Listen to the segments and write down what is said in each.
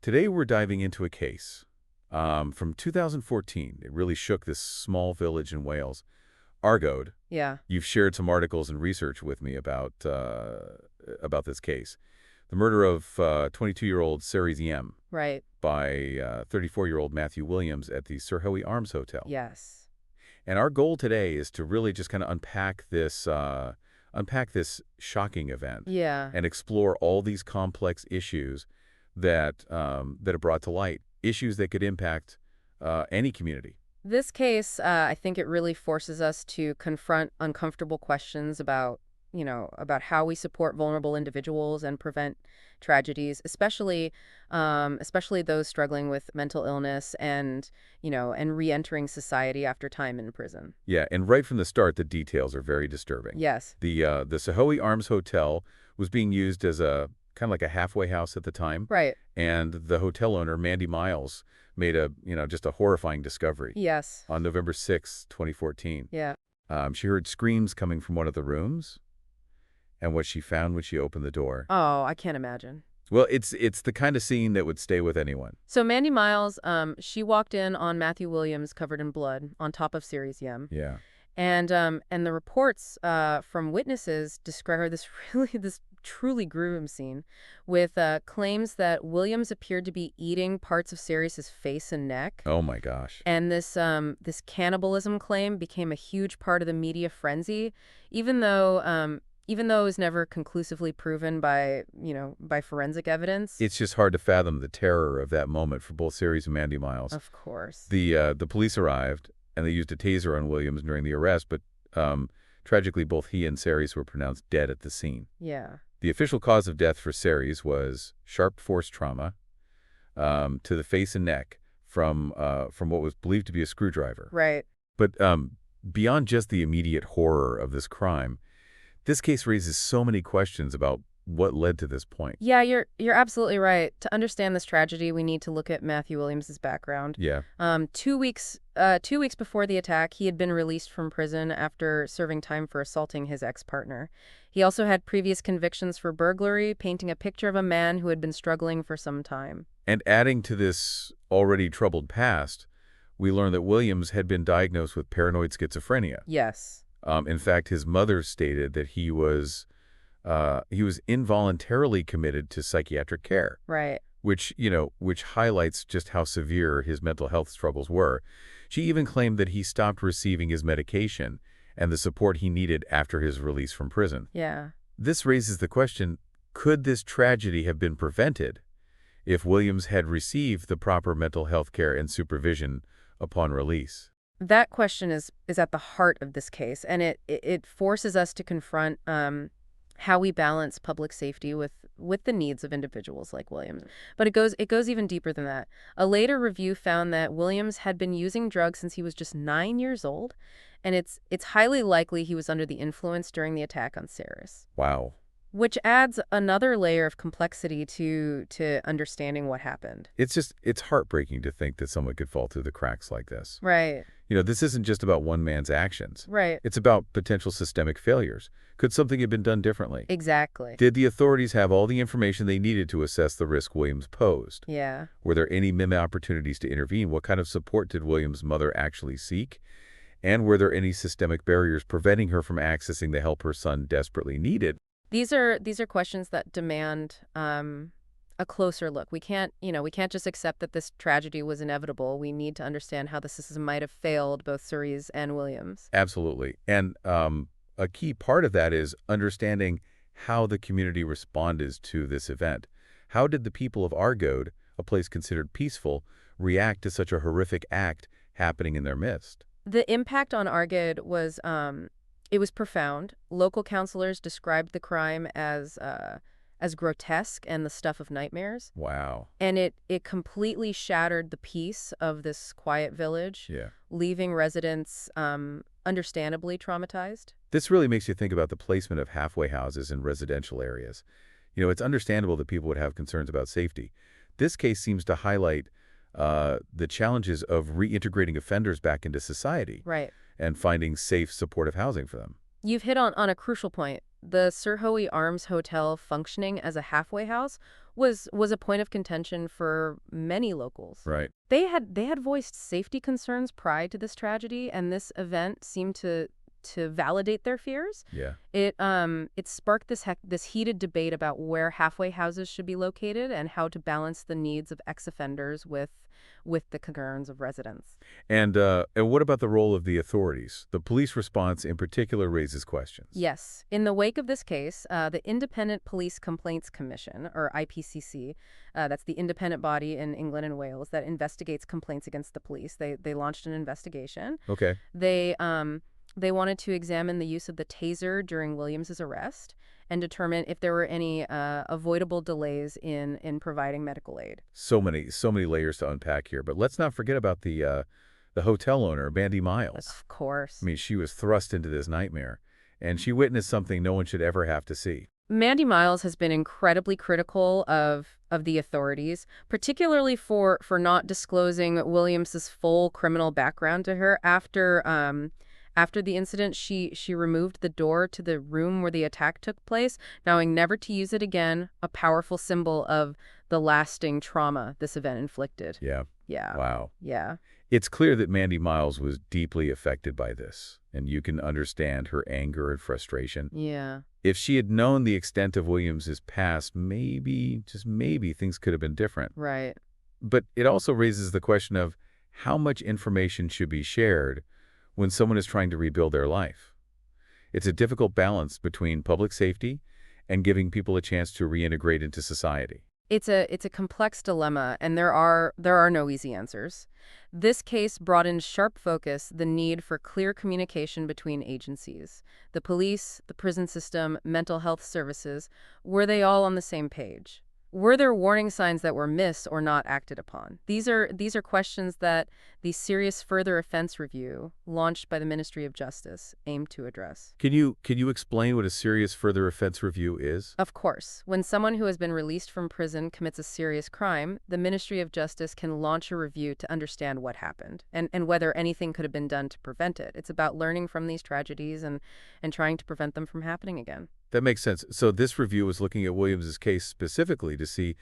Today we're diving into a case from 2014. It really shook this small village in Wales. Argoed. Yeah, You've shared some articles and research with me about this case. The murder of 22-year-old Cerys Yemm right. by 34-year-old Matthew Williams at the Sirhowy Arms Hotel. Yes. And our goal today is to really just kind of unpack this shocking event Yeah. and explore all these complex issues that are brought to light, issues that could impact any community. This case, I think it really forces us to confront uncomfortable questions about how we support vulnerable individuals and prevent tragedies, especially those struggling with mental illness and re-entering society after time in prison. Yeah, and right from the start, the details are very disturbing. Yes. The Sirhowy Arms Hotel was being used as a kind of like a halfway house at the time, Right. and the hotel owner, Mandy Miles, made just a horrifying discovery. Yes. On November 6, 2014. Yeah. She heard screams coming from one of the rooms, and what she found when she opened the door. Oh, I can't imagine. Well, it's the kind of scene that would stay with anyone. So Mandy Miles, she walked in on Matthew Williams covered in blood on top of Cerys Yemm. Yeah. And the reports from witnesses describe this truly gruesome scene with claims that Williams appeared to be eating parts of Cerys' face and neck. Oh my gosh. And this cannibalism claim became a huge part of the media frenzy, even though it was never conclusively proven by forensic evidence. It's just hard to fathom the terror of that moment for both Cerys and Mandy Miles. Of course. The police arrived, and they used a taser on Williams during the arrest, but tragically, both he and Cerys were pronounced dead at the scene. Yeah. The official cause of death for Cerys was sharp force trauma to the face and neck from what was believed to be a screwdriver. Right. But beyond just the immediate horror of this crime, this case raises so many questions about what led to this point. Yeah, you're absolutely right. To understand this tragedy, we need to look at Matthew Williams's background. Yeah. 2 weeks before the attack, he had been released from prison after serving time for assaulting his ex-partner. He also had previous convictions for burglary, painting a picture of a man who had been struggling for some time. And adding to this already troubled past, we learned that Williams had been diagnosed with paranoid schizophrenia. Yes. In fact, his mother stated that he was involuntarily committed to psychiatric care. Right. Which highlights just how severe his mental health struggles were. She even claimed that he stopped receiving his medication and the support he needed after his release from prison. Yeah. This raises the question, could this tragedy have been prevented if Williams had received the proper mental health care and supervision upon release? That question is at the heart of this case, and it forces us to confront how we balance public safety with the needs of individuals like Williams. But it goes even deeper than that. A later review found that Williams had been using drugs since he was just 9 years old, and it's highly likely he was under the influence during the attack on Cerys. Wow. Which adds another layer of complexity to understanding what happened. It's heartbreaking to think that someone could fall through the cracks like this. Right. This isn't just about one man's actions. Right. It's about potential systemic failures. Could something have been done differently? Exactly. Did the authorities have all the information they needed to assess the risk Williams posed? Yeah. Were there any many opportunities to intervene? What kind of support did Williams' mother actually seek? And were there any systemic barriers preventing her from accessing the help her son desperately needed? These are questions that demand a closer look. We can't just accept that this tragedy was inevitable. We need to understand how the system might have failed both Cerys and Williams. Absolutely. And a key part of that is understanding how the community responded to this event. How did the people of Argoed, a place considered peaceful, react to such a horrific act happening in their midst? The impact on Argoed was it was profound. Local counselors described the crime as grotesque and the stuff of nightmares. Wow. And it completely shattered the peace of this quiet village, Yeah. leaving residents understandably traumatized. This really makes you think about the placement of halfway houses in residential areas. It's understandable that people would have concerns about safety. This case seems to highlight the challenges of reintegrating offenders back into society. Right. And finding safe, supportive housing for them. You've hit on a crucial point. The Sirhowy Arms Hotel functioning as a halfway house was a point of contention for many locals. Right. They had voiced safety concerns prior to this tragedy, and this event seemed to validate their fears. Yeah. It sparked this heated debate about where halfway houses should be located and how to balance the needs of ex-offenders with the concerns of residents. And what about the role of the authorities? The police response in particular raises questions. Yes. In the wake of this case, the Independent Police Complaints Commission, or IPCC, that's the independent body in England and Wales that investigates complaints against the police. They launched an investigation. Okay. They wanted to examine the use of the taser during Williams's arrest and determine if there were any avoidable delays in providing medical aid. So many layers to unpack here. But let's not forget about the hotel owner, Mandy Miles. Of course. I mean, she was thrust into this nightmare, and she witnessed something no one should ever have to see. Mandy Miles has been incredibly critical of the authorities, particularly for not disclosing Williams's full criminal background to her. After the incident, she removed the door to the room where the attack took place, vowing never to use it again, a powerful symbol of the lasting trauma this event inflicted. Yeah. Yeah. Wow. Yeah. It's clear that Mandy Miles was deeply affected by this, and you can understand her anger and frustration. Yeah. If she had known the extent of Williams's past, maybe, just maybe, things could have been different. Right. But it also raises the question of how much information should be shared when someone is trying to rebuild their life. It's a difficult balance between public safety and giving people a chance to reintegrate into society. It's a complex dilemma, and there are no easy answers. This case brought in sharp focus the need for clear communication between agencies. The police, the prison system, mental health services, were they all on the same page? Were there warning signs that were missed or not acted upon? These are questions that the Serious Further Offense Review, launched by the Ministry of Justice, aimed to address. Can you explain what a serious further offense review is? Of course. When someone who has been released from prison commits a serious crime, the Ministry of Justice can launch a review to understand what happened and whether anything could have been done to prevent it. It's about learning from these tragedies and trying to prevent them from happening again. That makes sense. So this review was looking at Williams's case specifically to see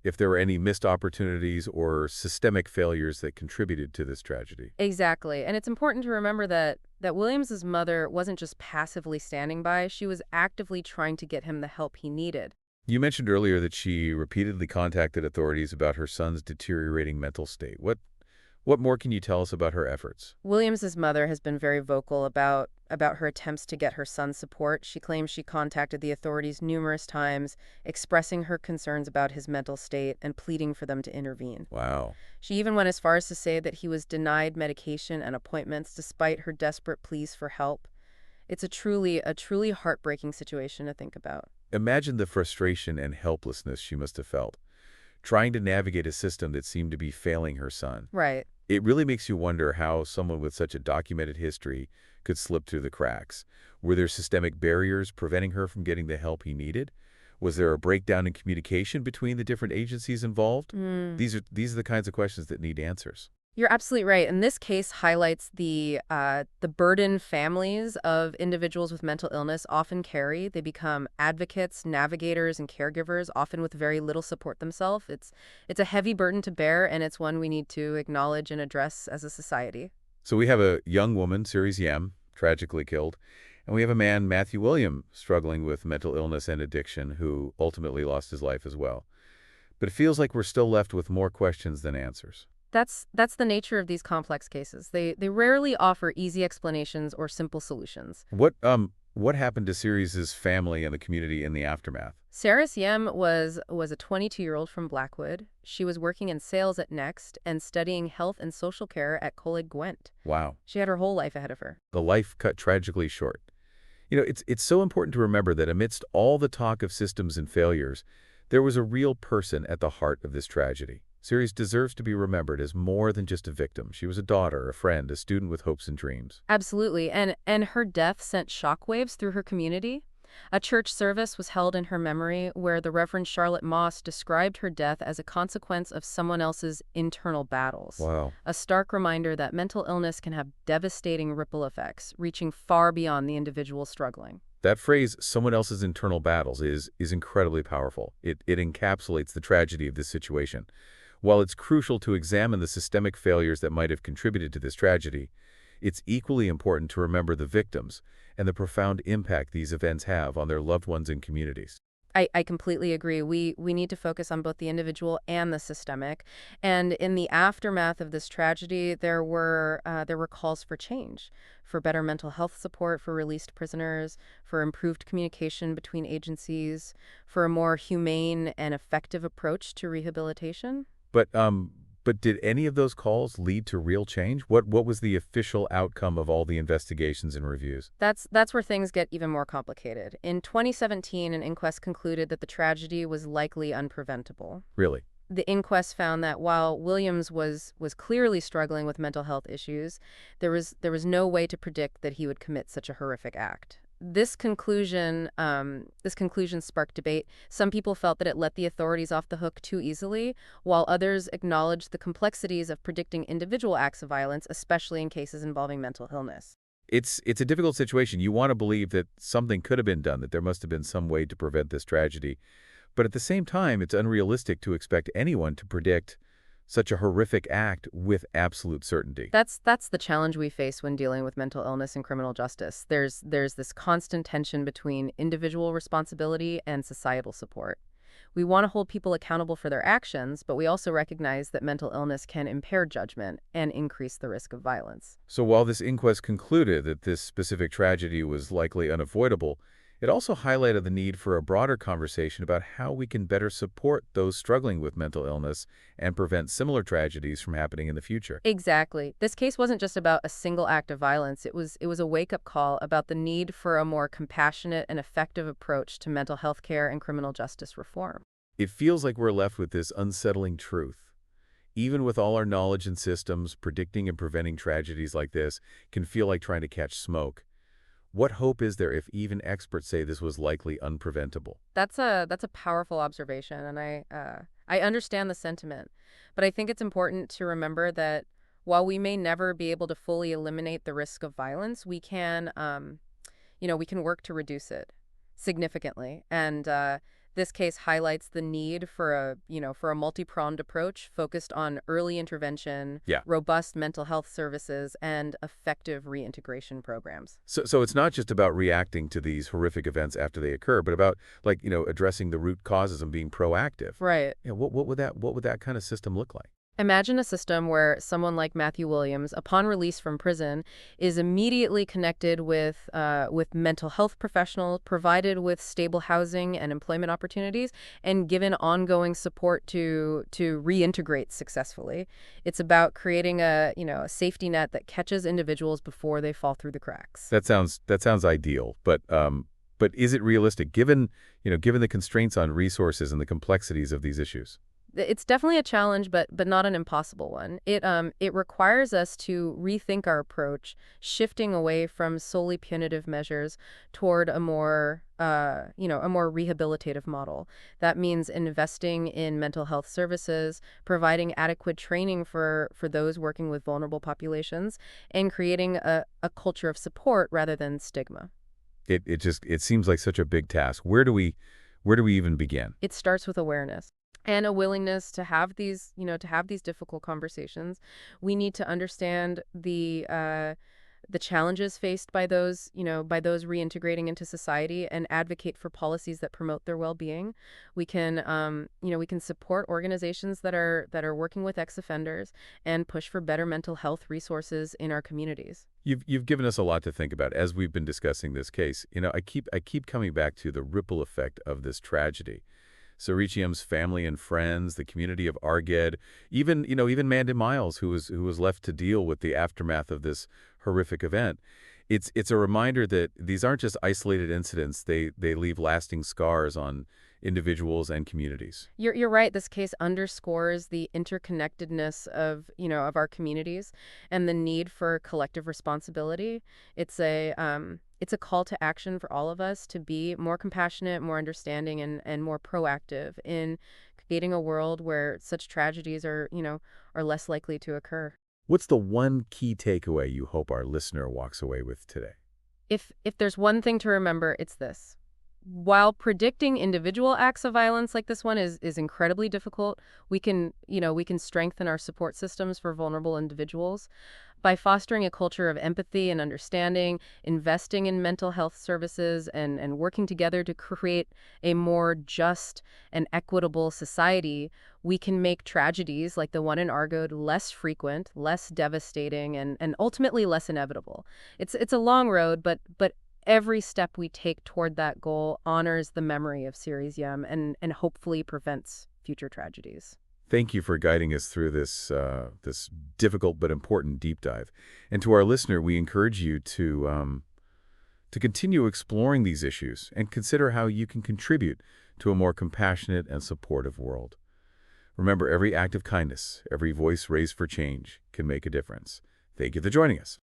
if there were any missed opportunities or systemic failures that contributed to this tragedy. Exactly. And it's important to remember that Williams's mother wasn't just passively standing by, she was actively trying to get him the help he needed. You mentioned earlier that she repeatedly contacted authorities about her son's deteriorating mental state. What more can you tell us about her efforts? Williams's mother has been very vocal about her attempts to get her son's support. She claims she contacted the authorities numerous times, expressing her concerns about his mental state and pleading for them to intervene. Wow. She even went as far as to say that he was denied medication and appointments despite her desperate pleas for help. It's a truly heartbreaking situation to think about. Imagine the frustration and helplessness she must have felt, trying to navigate a system that seemed to be failing her son. Right. It really makes you wonder how someone with such a documented history could slip through the cracks. Were there systemic barriers preventing her from getting the help he needed? Was there a breakdown in communication between the different agencies involved? These are the kinds of questions that need answers. You're absolutely right. And this case highlights the burden families of individuals with mental illness often carry. They become advocates, navigators, and caregivers, often with very little support themselves. It's a heavy burden to bear, and it's one we need to acknowledge and address as a society. So we have a young woman, Cerys Yemm, tragically killed, and we have a man, Matthew William, struggling with mental illness and addiction, who ultimately lost his life as well. But it feels like we're still left with more questions than answers. That's the nature of these complex cases. They rarely offer easy explanations or simple solutions. What happened to Cerys's family and the community in the aftermath? Cerys Yemm was a 22-year-old from Blackwood. She was working in sales at Next and studying health and social care at Coleg Gwent. Wow. She had her whole life ahead of her. The life cut tragically short. You know, it's so important to remember that amidst all the talk of systems and failures, there was a real person at the heart of this tragedy. Cerys deserves to be remembered as more than just a victim. She was a daughter, a friend, a student with hopes and dreams. Absolutely. And her death sent shockwaves through her community. A church service was held in her memory where the Reverend Charlotte Moss described her death as a consequence of someone else's internal battles. Wow. A stark reminder that mental illness can have devastating ripple effects, reaching far beyond the individual struggling. That phrase, someone else's internal battles, is incredibly powerful. It encapsulates the tragedy of this situation. While it's crucial to examine the systemic failures that might have contributed to this tragedy, it's equally important to remember the victims and the profound impact these events have on their loved ones and communities. I completely agree. We need to focus on both the individual and the systemic. And in the aftermath of this tragedy, there were calls for change, for better mental health support for released prisoners, for improved communication between agencies, for a more humane and effective approach to rehabilitation. But did any of those calls lead to real change? What was the official outcome of all the investigations and reviews? That's where things get even more complicated. In 2017, an inquest concluded that the tragedy was likely unpreventable. Really? The inquest found that while Williams was clearly struggling with mental health issues, there was no way to predict that he would commit such a horrific act. This conclusion sparked debate. Some people felt that it let the authorities off the hook too easily, while others acknowledged the complexities of predicting individual acts of violence, especially in cases involving mental illness. It's a difficult situation. You want to believe that something could have been done, that there must have been some way to prevent this tragedy. But at the same time, it's unrealistic to expect anyone to predict such a horrific act with absolute certainty. That's the challenge we face when dealing with mental illness and criminal justice. There's this constant tension between individual responsibility and societal support. We want to hold people accountable for their actions, but we also recognize that mental illness can impair judgment and increase the risk of violence. So while this inquest concluded that this specific tragedy was likely unavoidable, it also highlighted the need for a broader conversation about how we can better support those struggling with mental illness and prevent similar tragedies from happening in the future. Exactly. This case wasn't just about a single act of violence. It was a wake-up call about the need for a more compassionate and effective approach to mental health care and criminal justice reform. It feels like we're left with this unsettling truth. Even with all our knowledge and systems, predicting and preventing tragedies like this can feel like trying to catch smoke. What hope is there if even experts say this was likely unpreventable? That's a powerful observation, and I understand the sentiment, but I think it's important to remember that while we may never be able to fully eliminate the risk of violence, we can work to reduce it significantly. And this case highlights the need for a multi-pronged approach focused on early intervention, Yeah. robust mental health services, and effective reintegration programs. So it's not just about reacting to these horrific events after they occur, but about addressing the root causes and being proactive. Right. Yeah, what would that kind of system look like? Imagine a system where someone like Matthew Williams, upon release from prison, is immediately connected with mental health professionals, provided with stable housing and employment opportunities, and given ongoing support to reintegrate successfully. It's about creating a safety net that catches individuals before they fall through the cracks. That sounds ideal, but is it realistic given the constraints on resources and the complexities of these issues? It's definitely a challenge, but not an impossible one. It requires us to rethink our approach, shifting away from solely punitive measures toward a more rehabilitative model. That means investing in mental health services, providing adequate training for those working with vulnerable populations, and creating a culture of support rather than stigma. It seems like such a big task. Where do we even begin? It starts with awareness and a willingness to have these difficult conversations. We need to understand the challenges faced by those reintegrating into society and advocate for policies that promote their well-being. We can support organizations that are working with ex-offenders and push for better mental health resources in our communities. You've given us a lot to think about as we've been discussing this case. I keep coming back to the ripple effect of this tragedy. Cerys Yemm's family and friends, the community of Argoed, even Mandy Miles, who was left to deal with the aftermath of this horrific event. It's a reminder that these aren't just isolated incidents. They leave lasting scars on individuals and communities. You're right. This case underscores the interconnectedness of our communities and the need for collective responsibility. It's it's a call to action for all of us to be more compassionate, more understanding, and more proactive in creating a world where such tragedies are less likely to occur. What's the one key takeaway you hope our listener walks away with today? If there's one thing to remember, it's this. While predicting individual acts of violence like this one is incredibly difficult, we can strengthen our support systems for vulnerable individuals by fostering a culture of empathy and understanding, investing in mental health services, and working together to create a more just and equitable society. We can make tragedies like the one in Argoed less frequent, less devastating, and ultimately less inevitable. It's a long road, but every step we take toward that goal honors the memory of Cerys Yemm and hopefully prevents future tragedies. Thank you for guiding us through this difficult but important deep dive. And to our listener, we encourage you to continue exploring these issues and consider how you can contribute to a more compassionate and supportive world. Remember, every act of kindness, every voice raised for change can make a difference. Thank you for joining us.